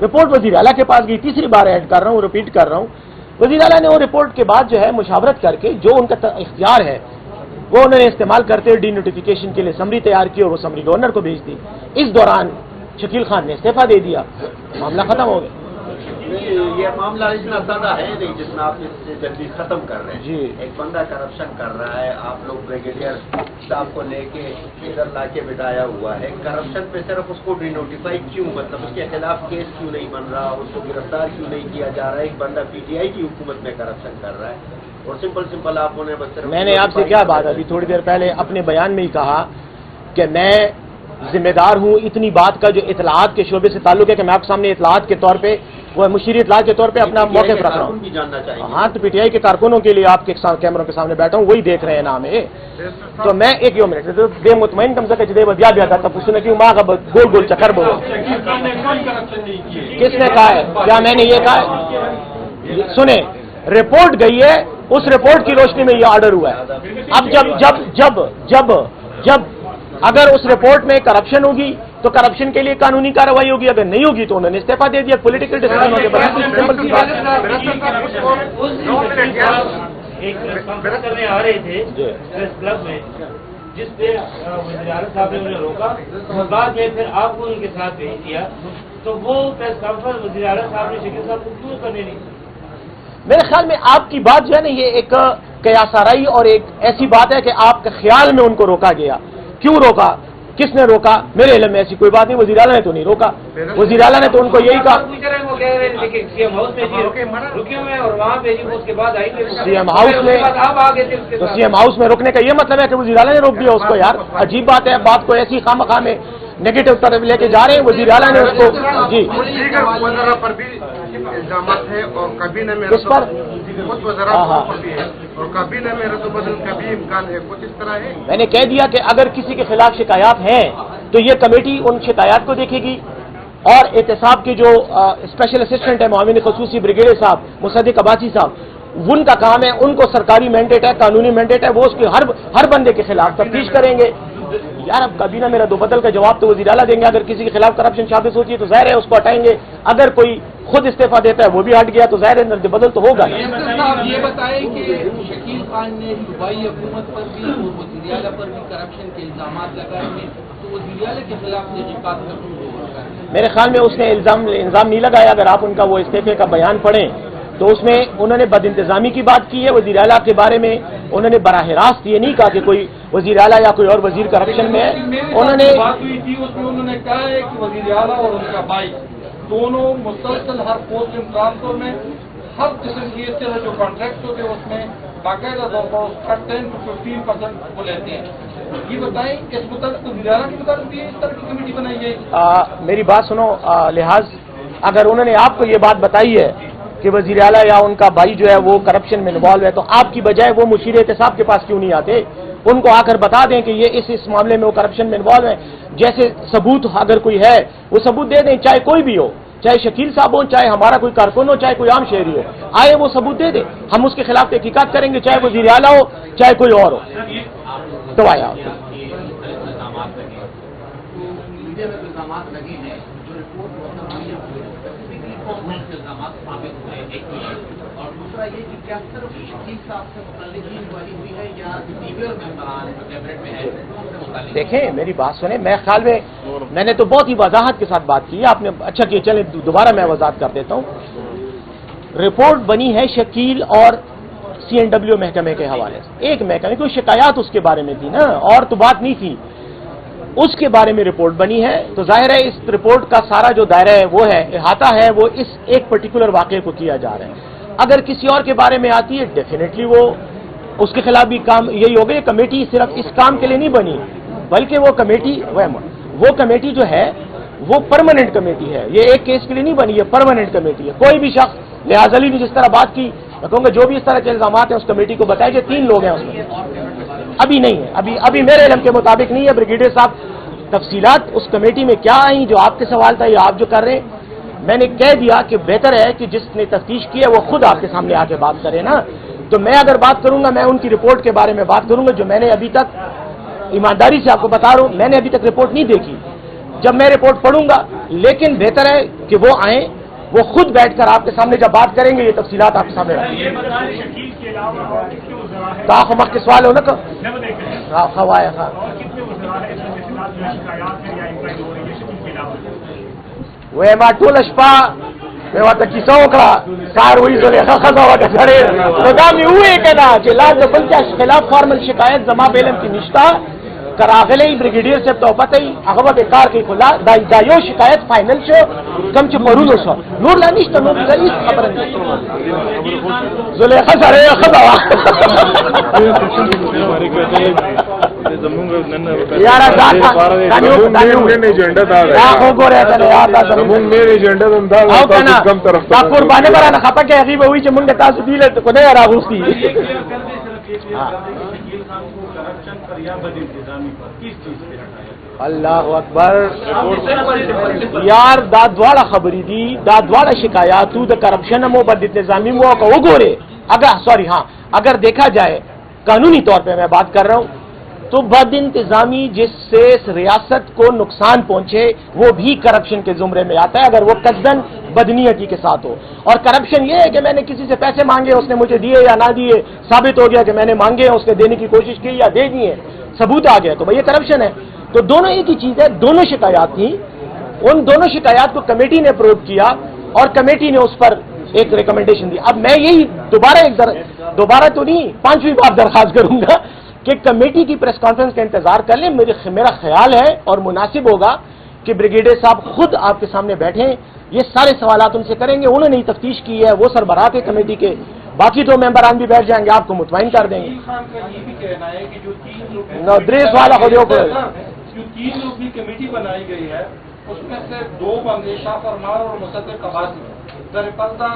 Report वज़ीर आला के पास गई, तीसरी बार ऐड कर रहा हूँ, रिपीट कर रहा हूँ। वज़ीर आला ने वो रिपोर्ट के बाद जो है मुशावरत करके जो उनका इख्तियार है वो उन्होंने इस्तेमाल करते हुए डी नोटिफिकेशन के लिए समरी तैयार की और वो समरी गवर्नर को भेज दी। इस दौरान शकील खान ने इस्तीफा दे दिया, मामला खत्म हो गया। ये मामला इतना ज्यादा है नहीं जितना आप इससे जल्दी खत्म कर रहे हैं। जी, एक बंदा करप्शन कर रहा है, आप लोग ब्रिगेडियर साहब को लेके इधर लाके बिठाया हुआ है। करप्शन पे सिर्फ उसको डिनोटिफाई क्यों, मतलब उसके खिलाफ केस क्यों नहीं बन रहा, उसको गिरफ्तार क्यों नहीं किया जा रहा है? एक बंदा पीटीआई की हुकूमत में करप्शन कर रहा है और सिंपल आपने बस सिर्फ। मैंने आपसे क्या बात अभी थोड़ी देर पहले अपने बयान में ही कहा कि मैं जिम्मेदार हूं इतनी बात का जो इतलात के शोबे से ताल्लुक है कि मैं आपके सामने इतलात के तौर पे वो मुशीर इतलात के तौर पे अपना मौक़िफ़ रख रहा हूँ। हाँ, तो पीटीआई के कारकुनों के लिए आपके कैमरों के सामने बैठा हूँ, वही देख रहे हैं नाम है। तो मैं एक यो मिनट दे मुतमईन कम से कम वदिया भी आता तब उसने क्यों माँ का गोल गोल चक्कर बोलो। किसने कहा है? क्या मैंने ये कहा है? सुने, रिपोर्ट गई है, उस रिपोर्ट की रोशनी में ये ऑर्डर हुआ है। अब जब जब जब जब जब अगर उस रिपोर्ट में करप्शन होगी तो करप्शन के लिए कानूनी कार्रवाई होगी, अगर नहीं होगी तो उन्होंने इस्तीफा दे दिया। पॉलिटिकल डिसीजन हो गया, सिंपल सी बात। एक करने आ रहे थे प्रेस क्लब में, जिस पे वज़ीर आला साहब ने उन्हें रोका और बाद में फिर आपको उनके साथ भेज दिया, तो वो प्रेस कॉन्फ्रेंस वज़ीर आला साहब ने शकील साहब को क्यों करने दी? मेरे ख्याल में आपकी बात जो है ना, ये एक कयासाराई और एक ऐसी बात है कि आपके ख्याल में उनको रोका गया। क्यों रोका, किसने रोका? मेरे इल्म में ऐसी कोई बात नहीं, वज़ीर आला ने तो नहीं रोका। वज़ीर आला ने तो उनको यही कहा सीएम हाउस में रुके हुए और वहाँ पे उसके बाद आएंगे सीएम हाउस में, आप आ गए थे। तो सीएम हाउस में रुकने का ये मतलब है कि वज़ीर आला ने रोक दिया उसको? यार अजीब बात है, बात को ऐसी खामखा में नेगेटिव तरफ लेके जा रहे हैं। वज़ीर आला ने उसको जी पर भी इल्जाम है और काबीना में उस पर कुछ वज़रात पर भी है और काबीना में रद्द-बदल का भी इम्कान है, कुछ इस तरह है। मैंने कह दिया कि अगर किसी के खिलाफ शिकायत हैं तो ये कमेटी उन शिकायत को देखेगी और एहतसाब के जो स्पेशल असिस्टेंट है मुआविन खसूसी ब्रिगेडियर साहब मुसद्दिक अब्बासी साहब, उनका काम है, उनको सरकारी मैंडेट है, कानूनी मैंडेट है, वो उसके हर बंदे के खिलाफ तफ्तीश करेंगे। यार अब काबीना में रद्द-बदल का जवाब तो वज़ीर आला देंगे। अगर किसी के खिलाफ करप्शन साबित होती है तो जाहिर है उसको हटाएंगे। अगर कोई खुद इस्तीफा देता है वो भी हट गया तो जाहिर है रद्द-बदल तो होगा। ये बताएं कि शकील खान ने सूबाई हुकूमत पर भी और वज़ीर आला पर भी करप्शन के इल्जाम लगाए हैं, तो वज़ीर आला के खिलाफ तहकीकात का मेरे ख्याल में उसने इल्जाम नहीं लगाया। अगर आप उनका वो इस्तीफे का बयान पढ़ें तो उसमें उन्होंने बदइंतजामी की बात की है। वज़ीर आला के बारे में उन्होंने बराह रास्त ये नहीं कहा कि कोई वज़ीर आला या कोई और वज़ीर करप्शन में है। उन्होंने बात हुई थी उसमें उन्होंने कहा है कि वज़ीर आला और उनका भाई दोनों मुसलसल हर पोस्ट ट्रांसफर में हर किस्म की इस तरह जो कॉन्ट्रैक्ट होते हैं उसमें बाकायदा तौर पर उसका 10 to 15% वो लेते हैं। ये बताएं इस मुताबिक वज़ीर आला के मुताबिक भी इस तरह की कमेटी बनाई है? मेरी बात सुनो, लिहाज अगर उन्होंने आपको ये बात बताई है कि वज़ीर आला या उनका भाई जो है वो करप्शन में इन्वॉल्व है, तो आपकी बजाय वो मुशीर एहतसाब के पास क्यों नहीं आते? उनको आकर बता दें कि ये इस मामले में वो करप्शन में इन्वॉल्व है। जैसे सबूत अगर कोई है वो सबूत दे दें, चाहे कोई भी हो, चाहे शकील साहब हो, चाहे हमारा कोई कारकुन हो, चाहे कोई आम शहरी हो, आए वो सबूत दे दे, हम उसके खिलाफ तहकीकात करेंगे, चाहे वज़ीर आला हो चाहे कोई और हो। तो आया और दूसरा ये कि क्या सिर्फ शकील साहब से मुताल्लिक ही इंक्वायरी हुई है या दीगर मेंबरान कैबिनेट में है? देखें मेरी बात सुने, मैं ख्याल में मैंने तो बहुत ही वजाहत के साथ बात की है, आपने अच्छा किया। चले दोबारा मैं वजाहत कर देता हूँ। रिपोर्ट बनी है शकील और CNW महकमे के हवाले से। एक महकमे कोई शिकायत उसके बारे में थी ना, और तो बात नहीं थी, उसके बारे में रिपोर्ट बनी है। तो जाहिर है इस रिपोर्ट का सारा जो दायरा है वो है, अहाता है वो इस एक पर्टिकुलर वाक़े को किया जा रहा है। अगर किसी और के बारे में आती है डेफिनेटली वो उसके खिलाफ भी काम यही होगा। ये कमेटी सिर्फ इस काम के लिए नहीं बनी, बल्कि वो कमेटी जो है वो परमानेंट कमेटी है। ये एक केस के लिए नहीं बनी, ये परमानेंट कमेटी है। कोई भी शख्स, लिहाज अली ने जिस तरह बात की, मैं कहूँगा जो भी इस तरह के इल्जाम हैं उस कमेटी को बताया। 3 लोग हैं उसमें, अभी नहीं है, अभी मेरे इल्म के मुताबिक नहीं है। ब्रिगेडियर साहब तफसीलात उस कमेटी में क्या आई जो आपके सवाल था या आप जो कर रहे हैं, मैंने कह दिया कि बेहतर है कि जिसने तफ्तीश की है वो खुद आपके सामने आके बात करे ना। तो मैं अगर बात करूंगा, मैं उनकी रिपोर्ट के बारे में बात करूंगा जो मैंने अभी तक ईमानदारी से आपको बता रहा हूं, मैंने अभी तक रिपोर्ट नहीं देखी। جب میں رپورٹ پڑھوں گا، لیکن بہتر ہے کہ وہ آئیں، وہ خود بیٹھ کر آپ کے سامنے جب بات کریں گے یہ تفصیلات آپ کے سامنے رکھیں گے. مخ کے سوال ہو نا خواہ وہ ما ټول شپه مې ورته کیسه وکړه، سار وایي زلیخا ښځه وه که سړی، نو دا مې ووایې که نه چې لا د بل چا خلاف فارمل شکایت زما په علم کې نشته، که راغلی بریګیډیر صاحب ته وپته وي هغه به بې کار کوي، خو دا یو شکایت فاینل شو کوم چې پرون وشو، نور لا نشته، نور بله هېڅ خبره نشته. زلیخا سړی ښځه وه یاره دا خو ګورې کنه یار دا زمونږ مین ایجنډا هم دا او کنه دا قربانې به رانه خفه کوي، هغې به وایي چې مونږ تاسو دیله خدای راغوښتي. اللہ اکبر یار دا دواړه خبرې دي، دا دواړه شکایاتو د کرپشن مو بد انتظامی مو کو وګوره. اگر دیکھا جائے قانونی طور پہ میں بات کر رہا ہوں تو بد انتظامی جس سے ریاست کو نقصان پہنچے وہ بھی کرپشن کے زمرے میں آتا ہے، اگر وہ قصدن بدنیتی کے ساتھ ہو. اور کرپشن یہ ہے کہ میں نے کسی سے پیسے مانگے، اس نے مجھے دیے یا نہ دیے، ثابت ہو گیا کہ میں نے مانگے، اس نے دینے کی کوشش کی یا دے دیے، ثبوت آ گیا، تو بھائی یہ کرپشن ہے. تو دونوں ایک ہی چیز ہے، دونوں شکایات تھیں، ان دونوں شکایات کو کمیٹی نے اپروو کیا اور کمیٹی نے اس پر ایک ریکمنڈیشن دی. اب میں یہی دوبارہ تو نہیں 5ویں بار درخواست کروں گا کہ کمیٹی کی پریس کانفرنس کا انتظار کر لیں. میرا خیال ہے اور مناسب ہوگا کہ بریگیڈیئر صاحب خود آپ کے سامنے بیٹھیں، یہ سارے سوالات ان سے کریں گے. انہوں نے تفتیش کی ہے، وہ سربراہ کے کمیٹی کے، باقی 2 ممبران بھی بیٹھ جائیں گے، آپ کو مطمئن کر دیں گے. دریس والا خود جو 3 لوگ کی کمیٹی بنائی گئی ہے اس میں سے 2 بندے شاہ فرمان اور مصدق عباسی در پردہ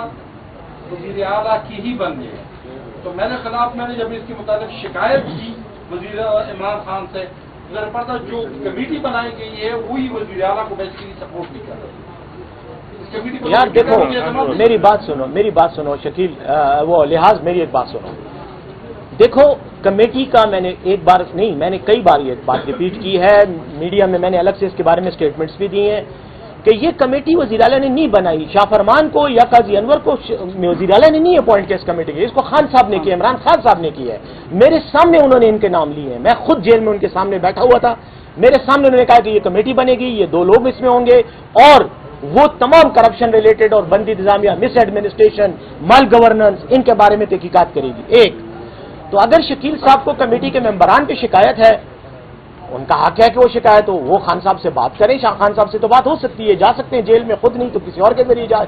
وزیر اعلیٰ کی ہی بن گئے. تو میں نے جب اس کے متعلق شکایت کی وزیر عمران خان سے، در پردہ جو کمیٹی بنائی گئی ہے وہی وزیر اعلیٰ کو بیسیکلی سپورٹ نہیں کر رہا. یار دیکھو میری بات سنو شکیل، وہ لحاظ میری ایک بات سنو. دیکھو کمیٹی کا میں نے ایک بار نہیں، میں نے کئی بار یہ بات ریپیٹ کی ہے میڈیا میں، میں نے الگ سے اس کے بارے میں اسٹیٹمنٹس بھی دی ہیں کہ یہ کمیٹی وزیر اعلیٰ نے نہیں بنائی. شاہ فرمان کو یا قاضی انور کو وزیر اعلیٰ نے نہیں اپوائنٹ کیا اس کمیٹی کے، اس کو خان صاحب نے کیا، عمران خان صاحب نے کیا ہے. میرے سامنے انہوں نے ان کے نام لیے ہیں، میں خود جیل میں ان کے سامنے بیٹھا ہوا تھا، میرے سامنے انہوں نے کہا کہ یہ کمیٹی بنے گی، یہ 2 لوگ اس میں ہوں گے اور وہ تمام کرپشن ریلیٹڈ اور بندی انتظامیہ، مس ایڈمنسٹریشن، مال گورننس، ان کے بارے میں تحقیقات کرے گی. ایک تو اگر شکیل صاحب کو کمیٹی کے ممبران پہ شکایت ہے، ان کا حق ہے کہ وہ شکایت ہو، وہ خان صاحب سے بات کریں. شاہ خان صاحب سے تو بات ہو سکتی ہے، جا سکتے ہیں جیل میں، خود نہیں تو کسی اور کے ذریعے جائے.